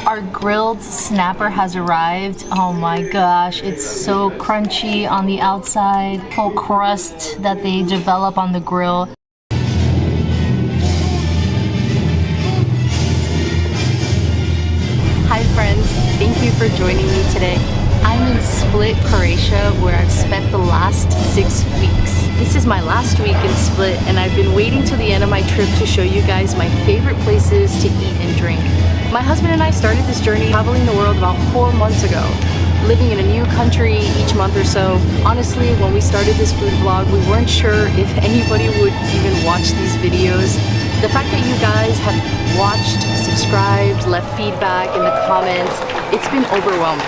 Our grilled snapper has arrived. Oh my gosh, it's so crunchy on the outside. Full crust that they develop on the grill. Hi friends, thank you for joining me today. I'm in Split, Croatia, where I've spent the last 6 weeks. This is my last week in Split, and I've been waiting till the end of my trip to show you guys my favorite places to eat and drink. My husband and I started this journey traveling the world about 4 months ago, living in a new country each month or so. Honestly, when we started this food vlog, we weren't sure if anybody would even watch these videos. The fact that you guys have watched, subscribed, left feedback in the comments, it's been overwhelming.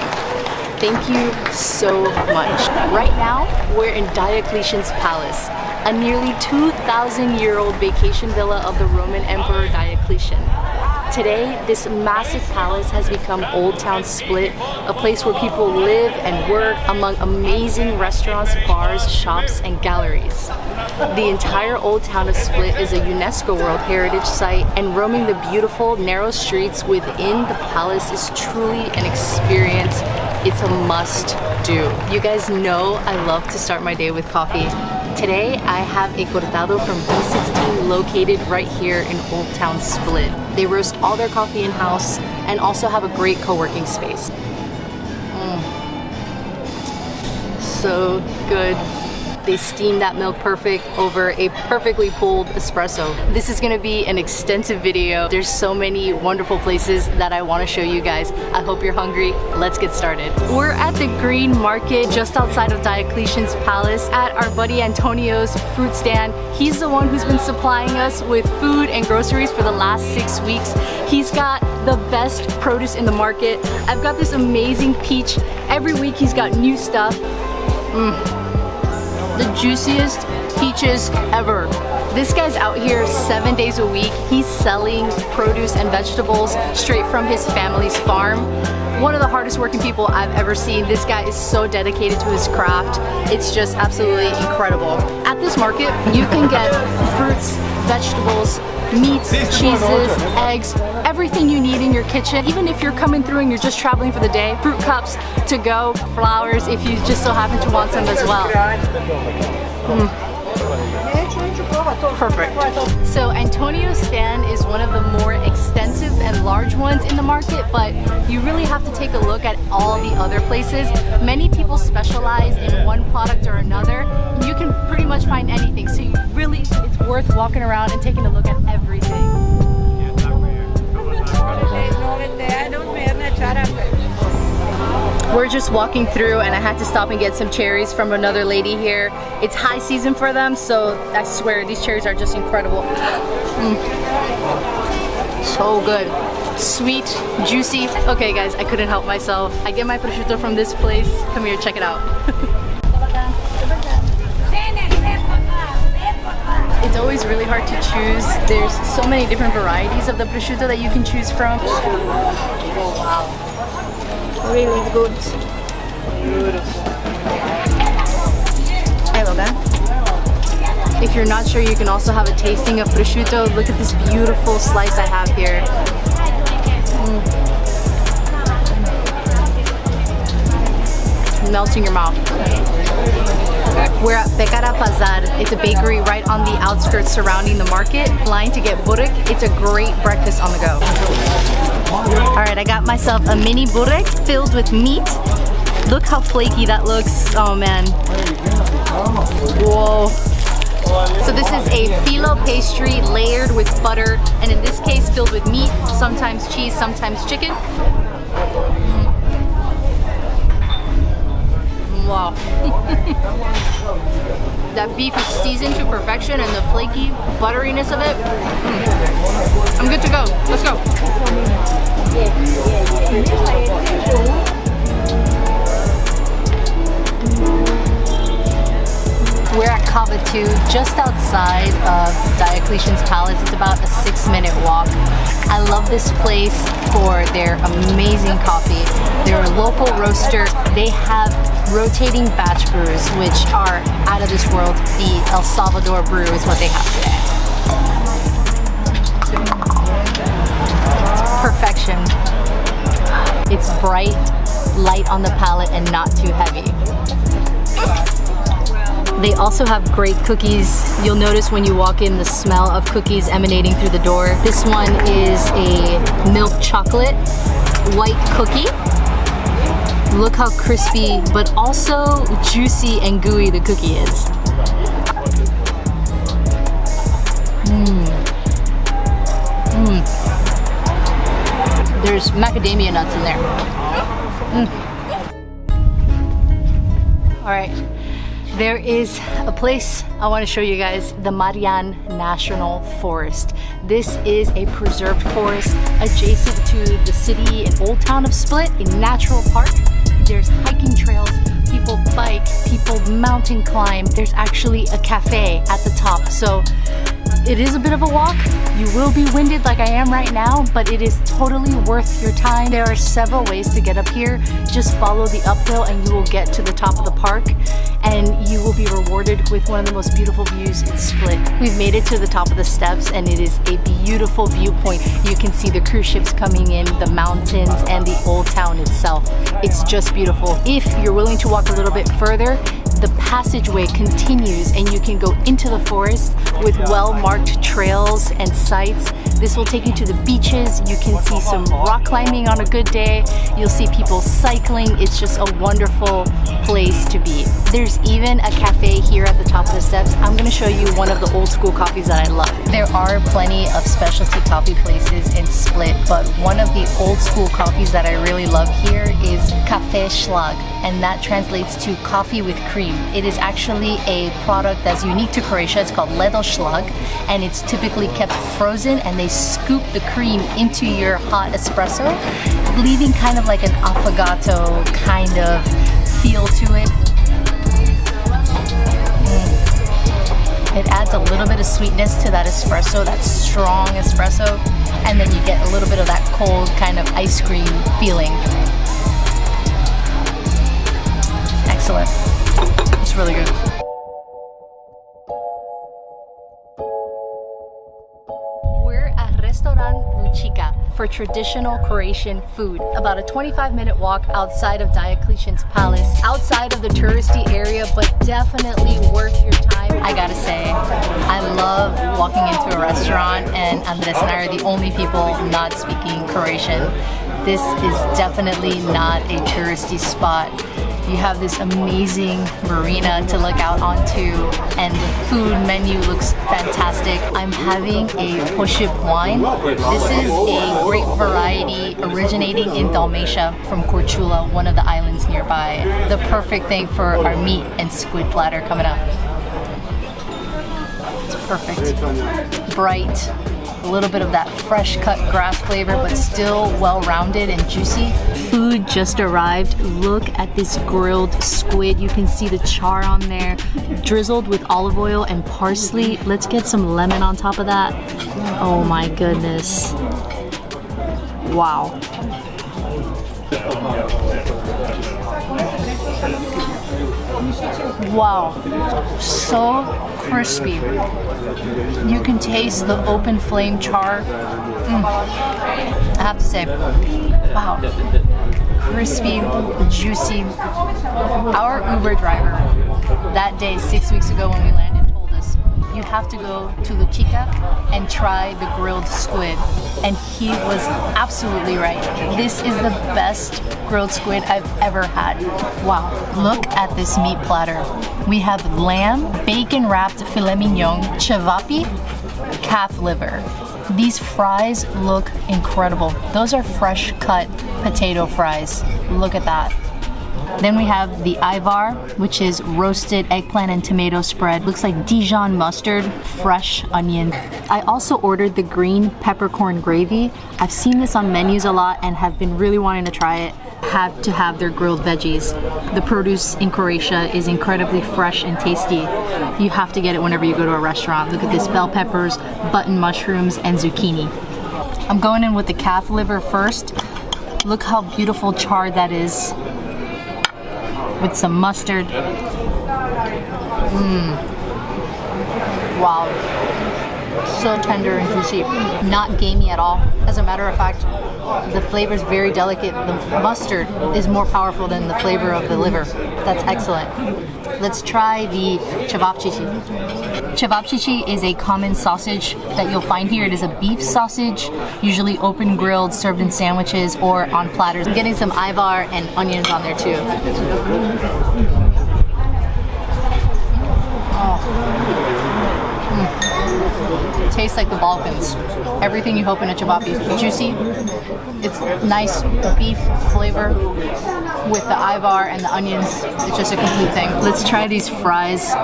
Thank you so much. Right now, we're in Diocletian's palace, a nearly 2,000-year-old vacation villa of the Roman Emperor Diocletian. Today, this massive palace has become Old Town Split, a place where people live and work among amazing restaurants, bars, shops, and galleries. The entire Old Town of Split is a UNESCO World Heritage Site, and roaming the beautiful, narrow streets within the palace is truly an experience. It's a must-do. You guys know I love to start my day with coffee. Today, I have a cortado from B16 located right here in Old Town Split. They roast all their coffee in-house and also have a great co-working space. So good. They steam that milk perfect over a perfectly pulled espresso. This is gonna be an extensive video. There's so many wonderful places that I wanna show you guys. I hope you're hungry. Let's get started. We're at the Green Market just outside of Diocletian's palace at our buddy Antonio's fruit stand. He's the one who's been supplying us with food and groceries for the last 6 weeks. He's got the best produce in the market. I've got this amazing peach. Every week he's got new stuff. The juiciest peaches ever. This guy's out here 7 days a week. He's selling produce and vegetables straight from his family's farm. One of the hardest working people I've ever seen. This guy is so dedicated to his craft. It's just absolutely incredible. At this market, you can get fruits, vegetables, meats, cheeses, eggs, everything you need in your kitchen. Even if you're coming through and you're just traveling for the day, fruit cups to go, flowers if you just so happen to want some as well. Perfect. So Antonio's stand is one of the more extensive and large ones in the market, but you really have to take a look at all the other places. Many people specialize in one product or another. You can pretty much find anything, so it's worth walking around and taking a look at everything. We're just walking through and I had to stop and get some cherries from another lady here. It's high season for them, so I swear these cherries are just incredible. So good. Sweet, juicy. Okay guys, I couldn't help myself. I get my prosciutto from this place. Come here, check it out. It's always really hard to choose. There's so many different varieties of the prosciutto that you can choose from. Wow. Really good. Beautiful. I love that. If you're not sure, you can also have a tasting of prosciutto. Look at this beautiful slice I have here. Melts in your mouth. We're at Pekara Pazar. It's a bakery right on the outskirts surrounding the market. Line to get burek. It's a great breakfast on the go. Alright, I got myself a mini burek filled with meat. Look how flaky that looks. Oh man. Whoa. So this is a phyllo pastry layered with butter, and in this case filled with meat, sometimes cheese, sometimes chicken. Wow. That beef is seasoned to perfection, and the flaky butteriness of it. I'm good to go. Let's go. We're at Kava 2, just outside of Diocletian's palace. It's about a 6-minute walk. I love this place for their amazing coffee. They're a local roaster. They have rotating batch brews, which are out of this world. The El Salvador brew is what they have today. It's perfection. bright, light on the palate, and not too heavy. They also have great cookies. You'll notice when you walk in the smell of cookies emanating through the door. This one is a milk chocolate white cookie. Look how crispy, but also juicy and gooey the cookie is. There's macadamia nuts in there. All right, there is a place I want to show you guys, the Marian National Forest. This is a preserved forest adjacent to the city and old town of Split, a natural park. There's hiking trails, people bike, people mountain climb. There's actually a cafe at the top. So it is a bit of a walk. You will be winded like I am right now, but it is totally worth your time. There are several ways to get up here. Just follow the uphill and you will get to the top of the park, and you will be rewarded with one of the most beautiful views in Split. We've made it to the top of the steps and it is a beautiful viewpoint. You can see the cruise ships coming in, the mountains, and the old town itself. It's just beautiful. If you're willing to walk a little bit further, the passageway continues and you can go into the forest with well-marked trails and sites. This will take you to the beaches. You can see some rock climbing on a good day. You'll see people cycling. It's just a wonderful place to be. There's even a cafe here at the top of the steps. I'm going to show you one of the old school coffees that I love. There are plenty of specialty coffee places in Split, but one of the old school coffees that I really love here is Café Schlag, and that translates to coffee with cream. It is actually a product that's unique to Croatia. It's called Schlag, and it's typically kept frozen, and they scoop the cream into your hot espresso, leaving kind of like an affogato kind of feel to it. It adds a little bit of sweetness to that espresso, that strong espresso, and then you get a little bit of that cold kind of ice cream feeling. Excellent. It's really good. We're at Restaurant Lučica for traditional Croatian food. About a 25-minute walk outside of Diocletian's palace, outside of the touristy area, but definitely worth your time. I gotta say, I love walking into a restaurant and Andres and I are the only people not speaking Croatian. This is definitely not a touristy spot. You have this amazing marina to look out onto, and the food menu looks fantastic. I'm having a poship wine. This is a grape variety originating in Dalmatia from Korčula, one of the islands nearby. The perfect thing for our meat and squid platter coming up. It's perfect. Bright. A little bit of that fresh cut grass flavor, but still well-rounded and juicy. Food just arrived. Look at this grilled squid. You can see the char on there, drizzled with olive oil and parsley. Let's get some lemon on top of that. Oh my goodness. Wow. Wow, so crispy. You can taste the open flame char. I have to say, wow, crispy, juicy. Our Uber driver that day, 6 weeks ago when we landed, told us, you have to go to Lučica and try the grilled squid. And he was absolutely right. This is the best grilled squid I've ever had. Wow, look at this meat platter. We have lamb, bacon-wrapped filet mignon, cevapi, calf liver. These fries look incredible. Those are fresh-cut potato fries. Look at that. Then we have the Ivar, which is roasted eggplant and tomato spread. Looks like Dijon mustard, fresh onion. I also ordered the green peppercorn gravy. I've seen this on menus a lot and have been really wanting to try it. Have to have their grilled veggies. The produce in Croatia is incredibly fresh and tasty. You have to get it whenever you go to a restaurant. Look at this, bell peppers, button mushrooms, and zucchini. I'm going in with the calf liver first. Look how beautiful charred that is. With some mustard. Wow. So tender and juicy, not gamey at all. As a matter of fact, the flavor is very delicate. The mustard is more powerful than the flavor of the liver. That's excellent. Let's try the cevapcici. Cevapcici is a common sausage that you'll find here. It is a beef sausage, usually open grilled, served in sandwiches or on platters. I'm getting some ivar and onions on there too. It tastes like the Balkans. Everything you hope in a cevapi. Juicy. It's nice beef flavor with the ivar and the onions. It's just a complete thing. Let's try these fries.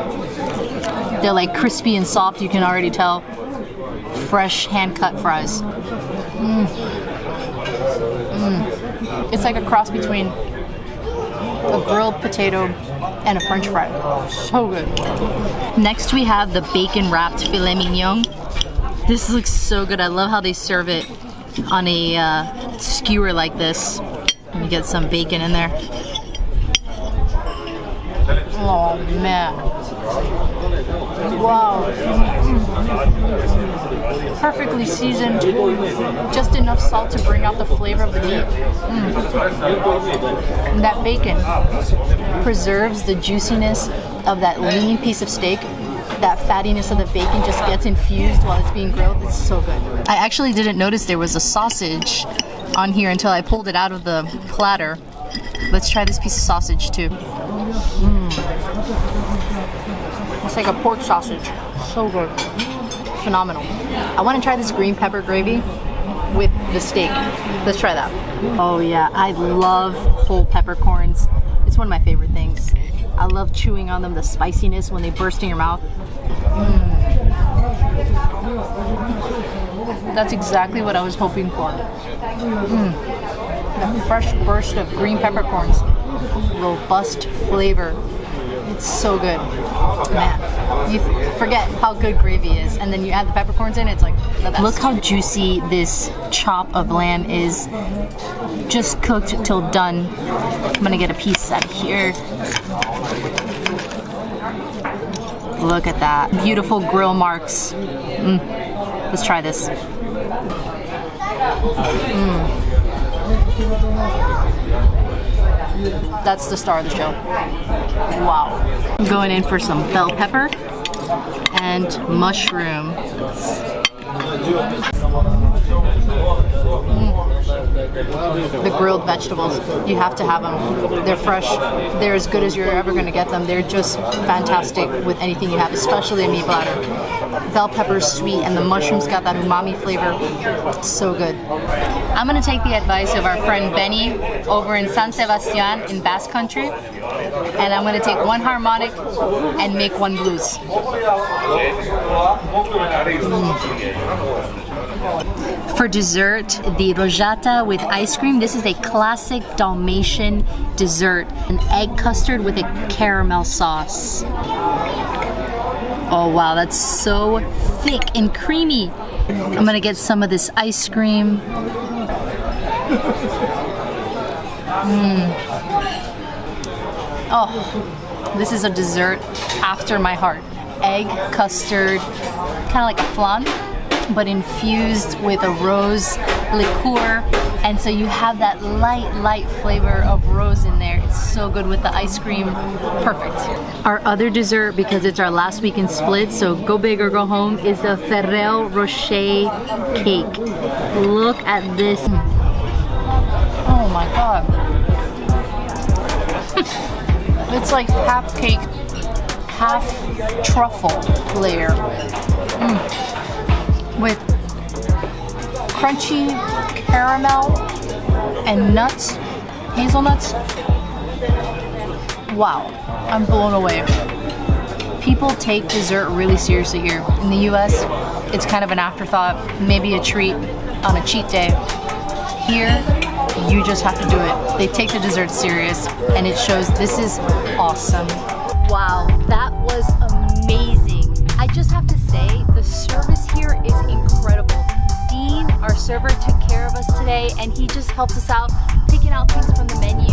They're like crispy and soft, you can already tell. Fresh hand-cut fries. It's like a cross between a grilled potato and a french fry. So good. Next we have the bacon wrapped filet mignon. This looks so good. I love how they serve it on a skewer like this. Let me get some bacon in there. Oh man. Wow. Perfectly seasoned. Just enough salt to bring out the flavor of the meat. And that bacon preserves the juiciness of that lean piece of steak. That fattiness of the bacon just gets infused while it's being grilled. It's so good. I actually didn't notice there was a sausage on here until I pulled it out of the platter. Let's try this piece of sausage too. It's like a pork sausage. So good. Phenomenal. I want to try this green pepper gravy with the steak. Let's try that. Oh yeah, I love whole peppercorns. It's one of my favorite things. I love chewing on them, the spiciness when they burst in your mouth. That's exactly what I was hoping for. The fresh burst of green peppercorns. Robust flavor. It's so good. Man, you forget how good gravy is, and then you add the peppercorns in, it's like the best. Look how juicy this chop of lamb is. Just cooked till done. I'm gonna get a piece out of here. Look at that. Beautiful grill marks. Let's try this. That's the star of the show. Wow. I'm going in for some bell pepper and mushroom. The grilled vegetables, you have to have them. They're fresh. They're as good as you're ever going to get them. They're just fantastic with anything you have, especially a meat platter. Bell pepper's sweet and the mushrooms got that umami flavor. So good. I'm going to take the advice of our friend Benny over in San Sebastian in Basque Country, and I'm going to take one harmonic and make one blues. For dessert, the rojata with ice cream. This is a classic Dalmatian dessert. An egg custard with a caramel sauce. Oh wow, that's so thick and creamy. I'm gonna get some of this ice cream. Oh, this is a dessert after my heart. Egg custard, kind of like a flan, but infused with a rose liqueur, and so you have that light flavor of rose in there. It's so good with the ice cream. Perfect. Our other dessert, because it's our last week in Split, so go big or go home, is the Ferrero Rocher cake. Look at this. Oh my god. It's like half cake, half truffle layer. With crunchy caramel and nuts, hazelnuts. Wow, I'm blown away. People take dessert really seriously here. In the US, it's kind of an afterthought, maybe a treat on a cheat day. Here, you just have to do it. They take the dessert serious, and it shows. This is awesome. Wow, that was amazing. I just have to say, the service here is incredible. Dean, Our server took care of us today and he just helped us out picking out things from the menu.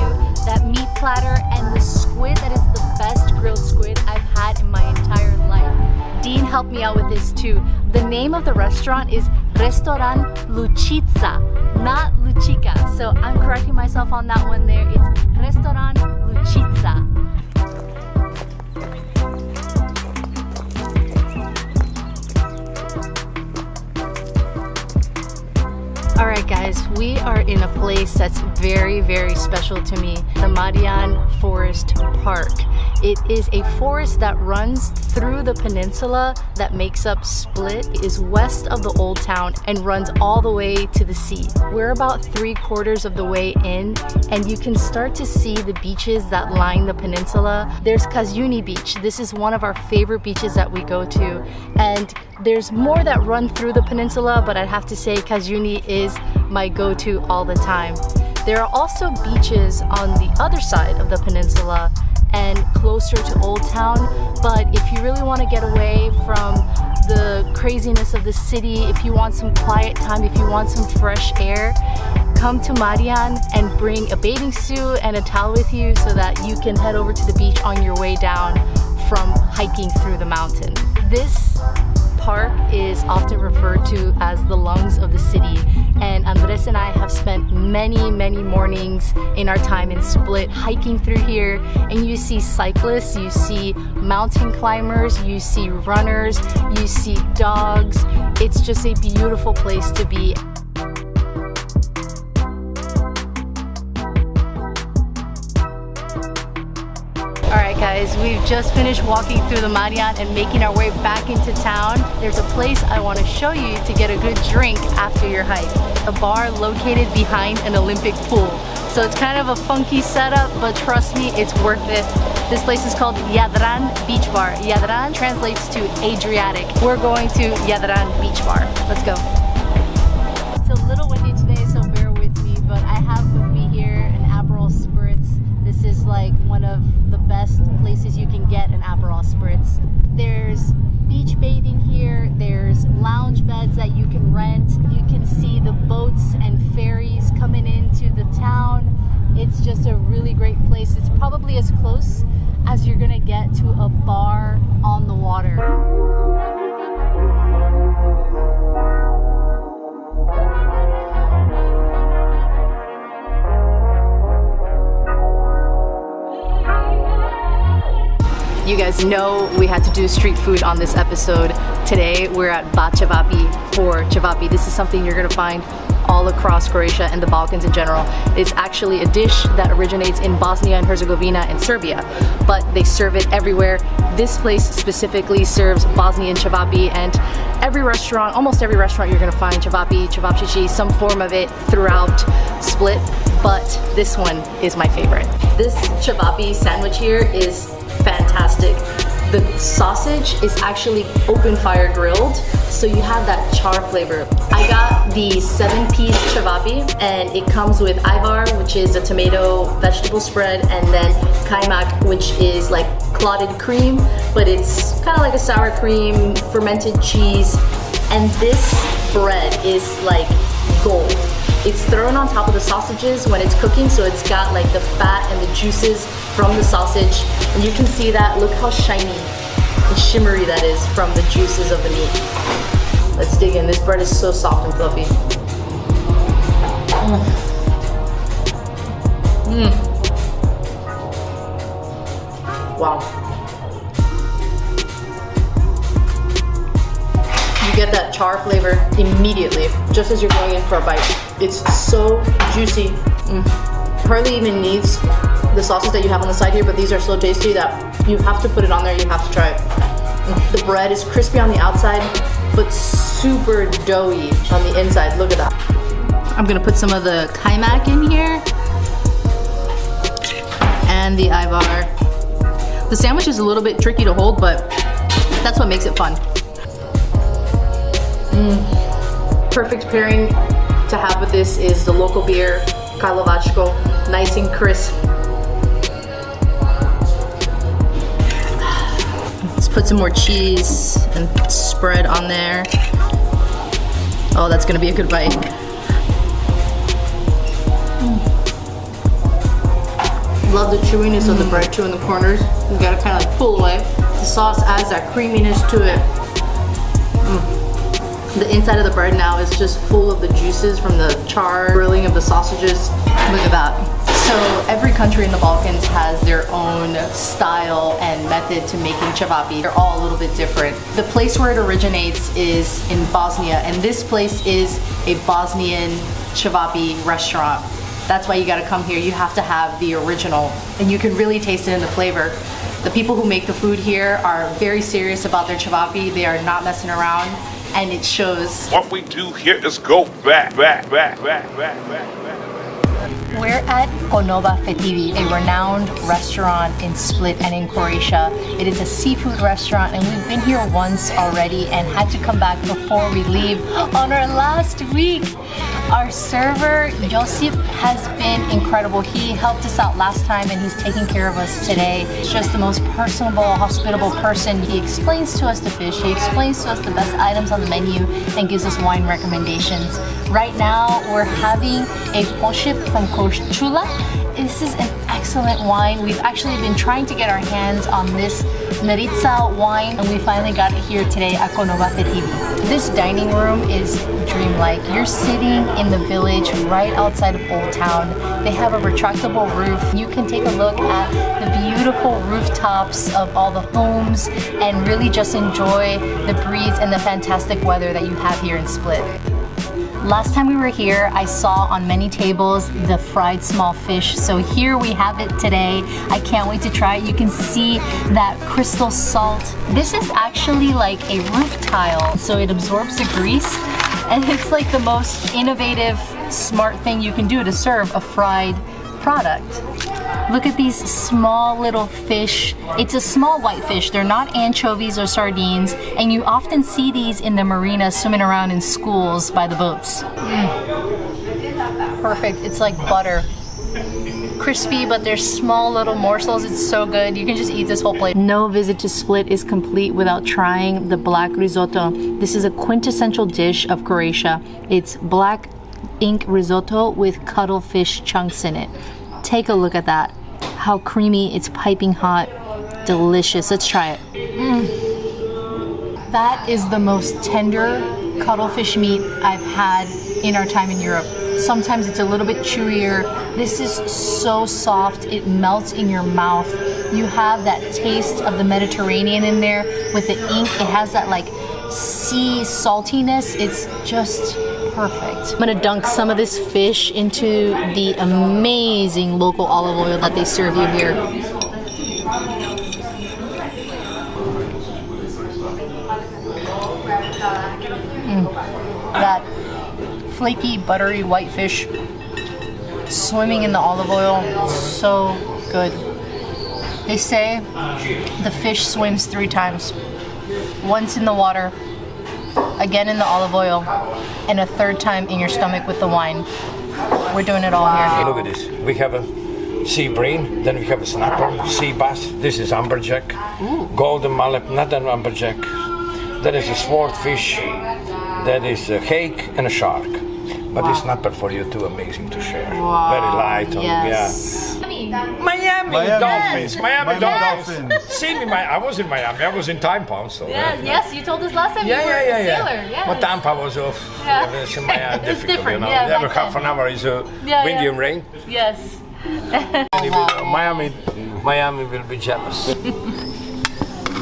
That meat platter and the squid, that is the best grilled squid I've had in my entire life. Dean helped me out with this too. The name of the restaurant is Restaurant Luchica, not Luchica. So I'm correcting myself on that one there. It's Restaurant Luchica. Alright guys, we are in a place that's very, very special to me, the Marian Forest Park. It is a forest that runs through the peninsula that makes up Split. It is west of the old town and runs all the way to the sea. We're about 3/4 of the way in and you can start to see the beaches that line the peninsula. There's Kazuni Beach. This is one of our favorite beaches that we go to, and there's more that run through the peninsula, but I'd have to say Kazuni is my go-to all the time. There are also beaches on the other side of the peninsula and closer to Old Town, but if you really want to get away from the craziness of the city, if you want some quiet time, if you want some fresh air, come to Marian and bring a bathing suit and a towel with you so that you can head over to the beach on your way down from hiking through the mountain. This park is often referred to as the lungs of the city, and Andres and I have spent many mornings in our time in Split hiking through here, and you see cyclists, you see mountain climbers, you see runners, you see dogs. It's just a beautiful place to be. Alright guys, we've just finished walking through the Marian and making our way back into town. There's a place I want to show you to get a good drink after your hike. A bar located behind an Olympic pool. So it's kind of a funky setup, but trust me, it's worth it. This place is called Jadran Beach Bar. Jadran translates to Adriatic. We're going to Jadran Beach Bar. Let's go. It's a little windy today, so bear with me, but I have with me here an Aperol Spritz. This is like one of the best places you can get an Aperol Spritz. There's beach bathing here, there's lounge beds that you can rent, you can see the boats and ferries coming into the town. It's just a really great place. It's probably as close as you're gonna get to a bar on the water. You guys know we had to do street food on this episode. Today we're at Cevapi for Cevapi. This is something you're gonna find all across Croatia and the Balkans in general. It's actually a dish that originates in Bosnia and Herzegovina and Serbia, but they serve it everywhere. This place specifically serves Bosnian Cevapi, and every restaurant, almost every restaurant, you're gonna find Cevapi, cevapcici, some form of it throughout Split, but this one is my favorite. This Cevapi sandwich here is fantastic. The sausage is actually open fire grilled, so you have that char flavor. I got the 7-piece cevapi, and it comes with ivar, which is a tomato vegetable spread, and then kaymak, which is like clotted cream, but it's kind of like a sour cream, fermented cheese, and this bread is like gold. It's thrown on top of the sausages when it's cooking, so it's got like the fat and the juices from the sausage, and you can see that. Look how shiny and shimmery that is from the juices of the meat. Let's dig in. This bread is so soft and fluffy. Wow. You get that char flavor immediately, just as you're going in for a bite. It's so juicy. Hardly even needs the sauces that you have on the side here, but these are so tasty that you have to put it on there, you have to try it. The bread is crispy on the outside, but super doughy on the inside. Look at that. I'm gonna put some of the kaymak in here and the ivar. The sandwich is a little bit tricky to hold, but that's what makes it fun. Perfect pairing to have with this is the local beer, Karlovačko, nice and crisp. Let's put some more cheese and spread on there. Oh, that's gonna be a good bite. Love the chewiness of the bread too in the corners. You gotta kind of like pull away. The sauce adds that creaminess to it. The inside of the bread now is just full of the juices from the char grilling of the sausages. Look at that. So every country in the Balkans has their own style and method to making cevapi. They're all a little bit different. The place where it originates is in Bosnia, and this place is a Bosnian cevapi restaurant. That's why you gotta come here. You have to have the original, and you can really taste it in the flavor. The people who make the food here are very serious about their cevapi. They are not messing around, and it shows. What we do here is go back. We're at Conova Fetivi, a renowned restaurant in Split and in Croatia. It is a seafood restaurant, and we've been here once already and had to come back before we leave on our last week. Our server, Josip, has been incredible. He helped us out last time and he's taking care of us today. He's just the most personable, hospitable person. He explains to us the fish, he explains to us the best items on the menu and gives us wine recommendations. Right now, we're having a poship from Korčula. This is an excellent wine. We've actually been trying to get our hands on this Narica wine, and we finally got it here today at Conova Fetivi. This dining room is dreamlike. You're sitting in the village right outside of Old Town. They have a retractable roof. You can take a look at the beautiful rooftops of all the homes and really just enjoy the breeze and the fantastic weather that you have here in Split. Last time we were here, I saw on many tables the fried small fish. So here we have it today. I can't wait to try it. You can see that crystal salt. This is actually like a roof tile, so it absorbs the grease. And it's like the most innovative, smart thing you can do to serve a fried product. Look at these small little fish. It's a small white fish. They're not anchovies or sardines, and you often see these in the marina swimming around in schools by the boats. Perfect. It's like butter. Crispy, but they're small little morsels. It's so good. You can just eat this whole plate. No visit to Split is complete without trying the black risotto. This is a quintessential dish of Croatia. It's black ink risotto with cuttlefish chunks in it. Take a look at that. How creamy, it's piping hot, delicious. Let's try it. That is the most tender cuttlefish meat I've had in our time in Europe. Sometimes it's a little bit chewier. This is so soft, it melts in your mouth. You have that taste of the Mediterranean in there with the ink. It has that like sea saltiness. It's just perfect. I'm gonna dunk some of this fish into the amazing local olive oil that they serve you here. That flaky, buttery white fish swimming in the olive oil, so good. They say the fish swims 3 times. Once in the water, again in the olive oil, and a 3rd time in your stomach with the wine. We're doing it all here. Look at this. We have a sea bream, then we have a snapper, sea bass. This is amberjack, golden mullet, not an amberjack. That is a swordfish. That is a hake and a shark. But it's snapper for you too, amazing to share. Wow. Very light. Yes. Miami Dolphins. Miami Dolphins. See me, I was in Miami. I was in Tampa. So. Yes, you told us last time you were a sailor. Yes. But Tampa was off. Yeah. It's difficult, different, you know. yeah, Every back half then. an hour is windy and rain. Yes. Miami will be jealous.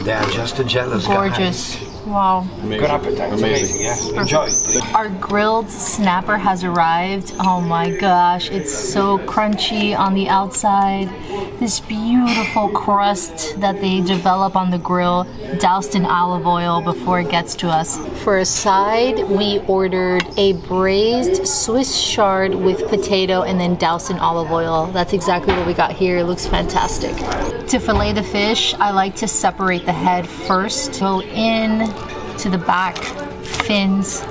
They are just a jealous Gorgeous. guys. Wow. Good appetite. Amazing, yes. Enjoy. Our grilled snapper has arrived. Oh my gosh, it's so crunchy on the outside. This beautiful crust that they develop on the grill, doused in olive oil before it gets to us. For a side, we ordered a braised Swiss chard with potato and then doused in olive oil. That's exactly what we got here. It looks fantastic. To fillet the fish, I like to separate the head first. Go in to the back fins,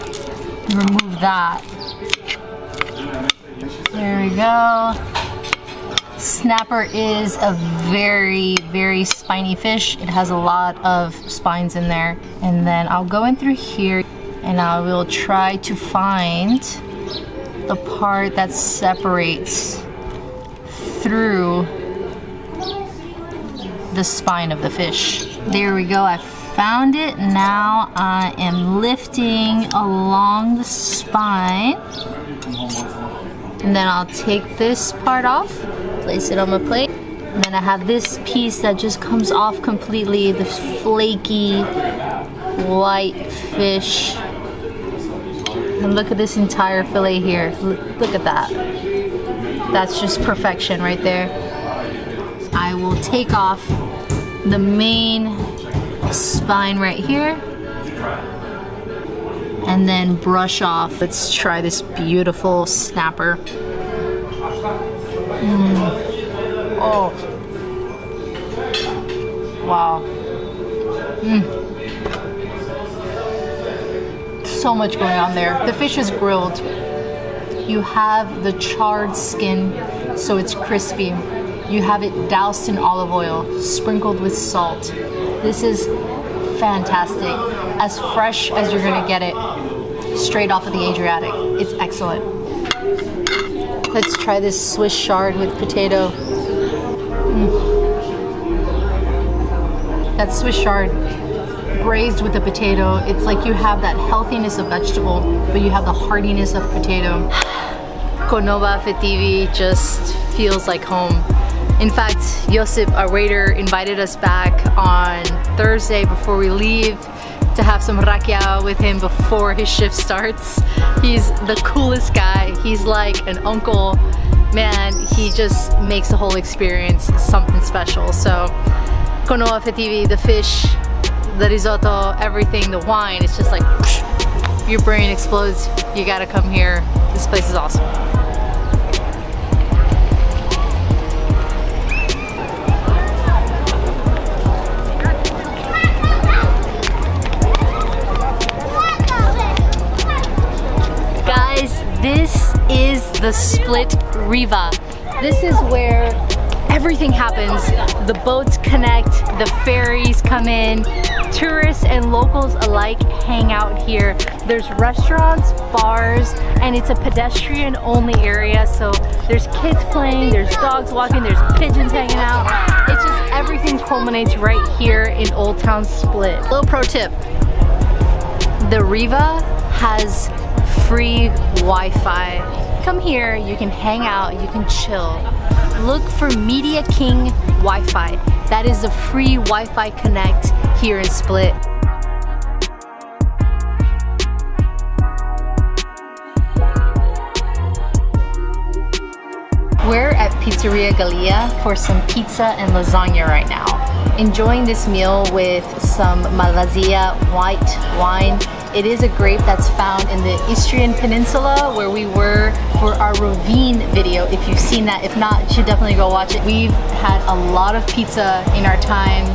remove that. There we go. Snapper is a very, very spiny fish. It has a lot of spines in there. And then I'll go in through here and I will try to find the part that separates through the spine of the fish. There we go, I found it. Now I am lifting along the spine, and then I'll take this part off, place it on my plate, and then I have this piece that just comes off completely, the flaky white fish. And look at this entire fillet here. Look at that. That's just perfection right there. I will take off the main spine right here and then brush off. Let's try this beautiful snapper. Oh, wow. So much going on there. The fish is grilled. You have the charred skin, so it's crispy. You have it doused in olive oil, sprinkled with salt. This is fantastic. As fresh as you're gonna get it, straight off of the Adriatic. It's excellent. Let's try this Swiss chard with potato. That Swiss chard braised with the potato, it's like you have that healthiness of vegetable, but you have the heartiness of potato. Konova Fetivi just feels like home. In fact, Josip, our waiter, invited us back on Thursday before we leave to have some rakia with him before his shift starts. He's the coolest guy. He's like an uncle. Man, he just makes the whole experience something special. So, Konova Fetivi, the fish, the risotto, everything, the wine, it's just like psh, your brain explodes. You gotta come here. This place is awesome. Guys, this is the Split Riva. This is where everything happens. The boats connect, the ferries come in, tourists and locals alike hang out here. There's restaurants, bars, and it's a pedestrian only area, so there's kids playing, there's dogs walking, there's pigeons hanging out. It's just everything culminates right here in Old Town Split. Little pro tip, the Riva has free Wi-Fi. Come here, you can hang out, you can chill. Look for Media King Wi-Fi. That is a free Wi-Fi connect here in Split. We're at Pizzeria Gallia for some pizza and lasagna right now. Enjoying this meal with some Malvasia white wine. It is a grape that's found in the Istrian Peninsula where we were for our Rovine video. If you've seen that, if not, you should definitely go watch it. We've had a lot of pizza in our time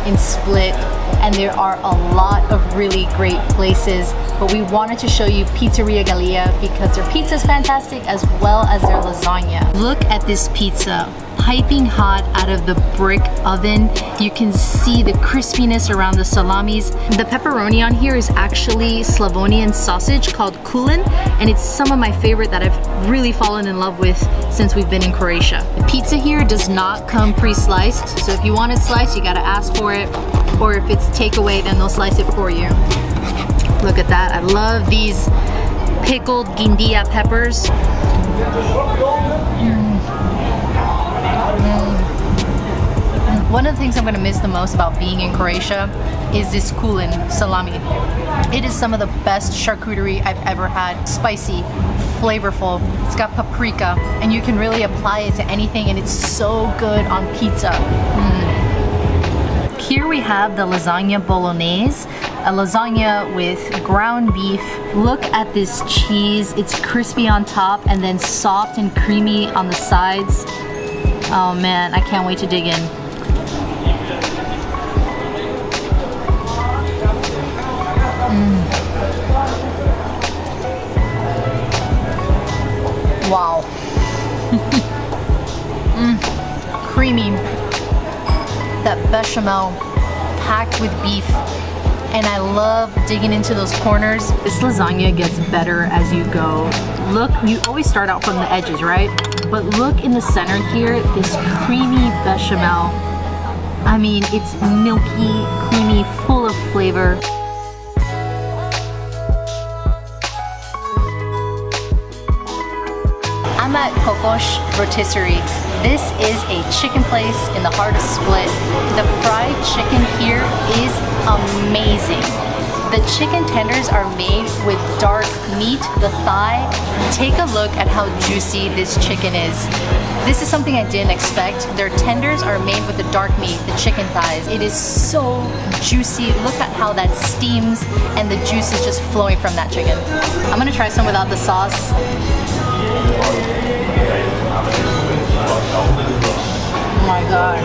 in Split, and there are a lot of really great places, but we wanted to show you Pizzeria Gallia because their pizza is fantastic as well as their lasagna. Look at this pizza, piping hot out of the brick oven. You can see the crispiness around the salamis. The pepperoni on here is actually Slavonian sausage called kulin, and it's some of my favorite that I've really fallen in love with since we've been in Croatia. The pizza here does not come pre-sliced, so if you want it sliced, you gotta ask for it, or if it's takeaway, then they'll slice it for you. Look at that. I love these pickled guindia peppers. One of the things I'm gonna miss the most about being in Croatia is this kulin salami. It is some of the best charcuterie I've ever had. Spicy, flavorful, it's got paprika, and you can really apply it to anything, and it's so good on pizza. Here we have the lasagna bolognese, a lasagna with ground beef. Look at this cheese. It's crispy on top and then soft and creamy on the sides. Oh man, I can't wait to dig in. Wow. Creamy. That bechamel packed with beef and I love digging into those corners. This lasagna gets better as you go. Look, you always start out from the edges, right? But look in the center here, this creamy bechamel. I mean, it's milky, creamy, full of flavor. I'm at Kokosh Rotisserie. This is a chicken place in the heart of Split. The fried chicken here is amazing. The chicken tenders are made with dark meat, the thigh. Take a look at how juicy this chicken is. This is something I didn't expect. Their tenders are made with the dark meat, the chicken thighs. It is so juicy. Look at how that steams and the juice is just flowing from that chicken. I'm gonna try some without the sauce. Oh my god.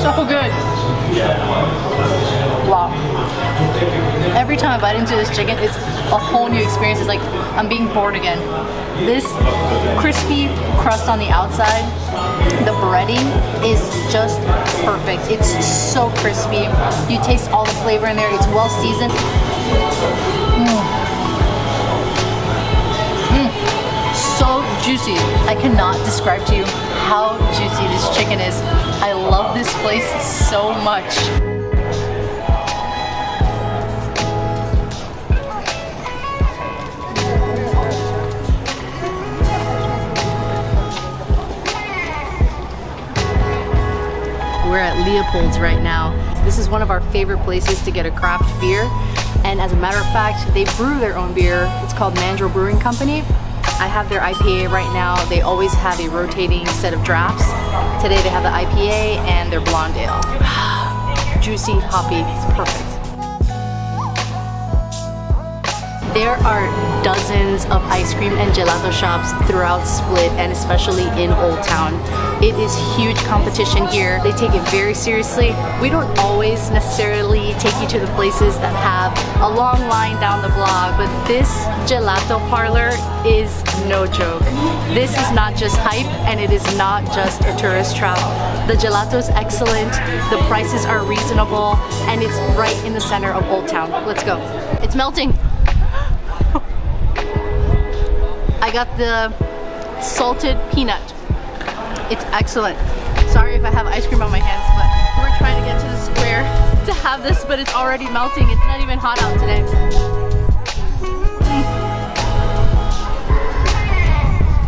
So good. Wow. Every time I bite into this chicken, it's a whole new experience. It's like I'm being bored again. This crispy crust on the outside, the breading is just perfect. It's so crispy. You taste all the flavor in there. It's well seasoned. So juicy. I cannot describe to you how juicy this chicken is. I love this place so much. We're at Leopold's right now. This is one of our favorite places to get a craft beer. And as a matter of fact, they brew their own beer. It's called Mandrill Brewing Company. I have their IPA right now. They always have a rotating set of drafts. Today they have the IPA and their blonde ale. Juicy, hoppy, it's perfect. There are dozens of ice cream and gelato shops throughout Split and especially in Old Town. It is huge competition here. They take it very seriously. We don't always necessarily take you to the places that have a long line down the block, but this gelato parlor is no joke. This is not just hype and it is not just a tourist trap. The gelato is excellent, the prices are reasonable, and it's right in the center of Old Town. Let's go. It's melting. I got the salted peanut. It's excellent. Sorry if I have ice cream on my hands, but we're trying to get to the square to have this, but it's already melting. It's not even hot out today.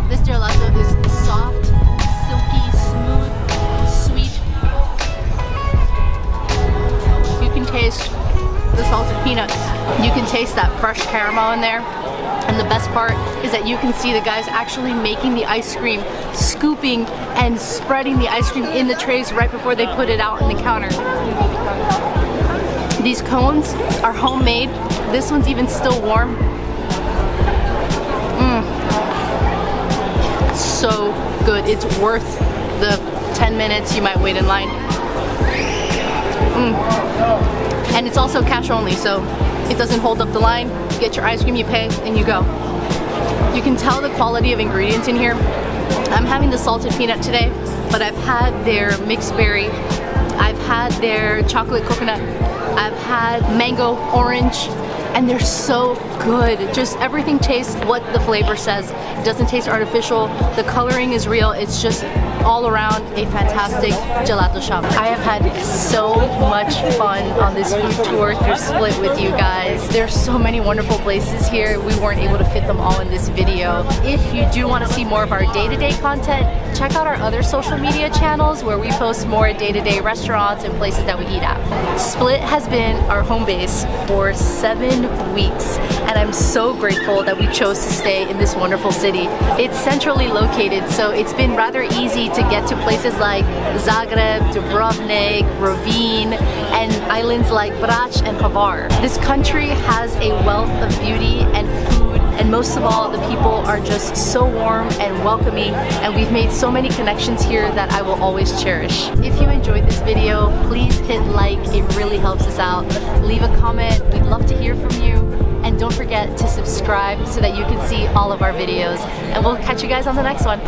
This gelato is soft, silky, smooth, sweet. You can taste the salted peanuts. You can taste that fresh caramel in there. And the best part is that you can see the guys actually making the ice cream, scooping and spreading the ice cream in the trays right before they put it out on the counter. These cones are homemade. This one's even still warm. So good. It's worth the 10 minutes you might wait in line. And it's also cash only, so it doesn't hold up the line. You get your ice cream, you pay, and you go. You can tell the quality of ingredients in here. I'm having the salted peanut today, but I've had their mixed berry, I've had their chocolate coconut, I've had mango orange, and they're so good. Just everything tastes what the flavor says. It doesn't taste artificial. The coloring is real. It's just all around a fantastic gelato shop. I have had so much fun on this food tour through Split with you guys. There's so many wonderful places here. We weren't able to fit them all in this video. If you do want to see more of our day-to-day content, check out our other social media channels where we post more day-to-day restaurants and places that we eat at. Split has been our home base for 7 weeks, and I'm so grateful that we chose to stay in this wonderful city. It's centrally located, so it's been rather easy to get to places like Zagreb, Dubrovnik, Rovinj, and islands like Brač and Hvar. This country has a wealth of beauty and food, and most of all, the people are just so warm and welcoming, and we've made so many connections here that I will always cherish. If you enjoyed this video, please hit like. It really helps us out. Leave a comment. We'd love to hear from you. And don't forget to subscribe so that you can see all of our videos. And we'll catch you guys on the next one.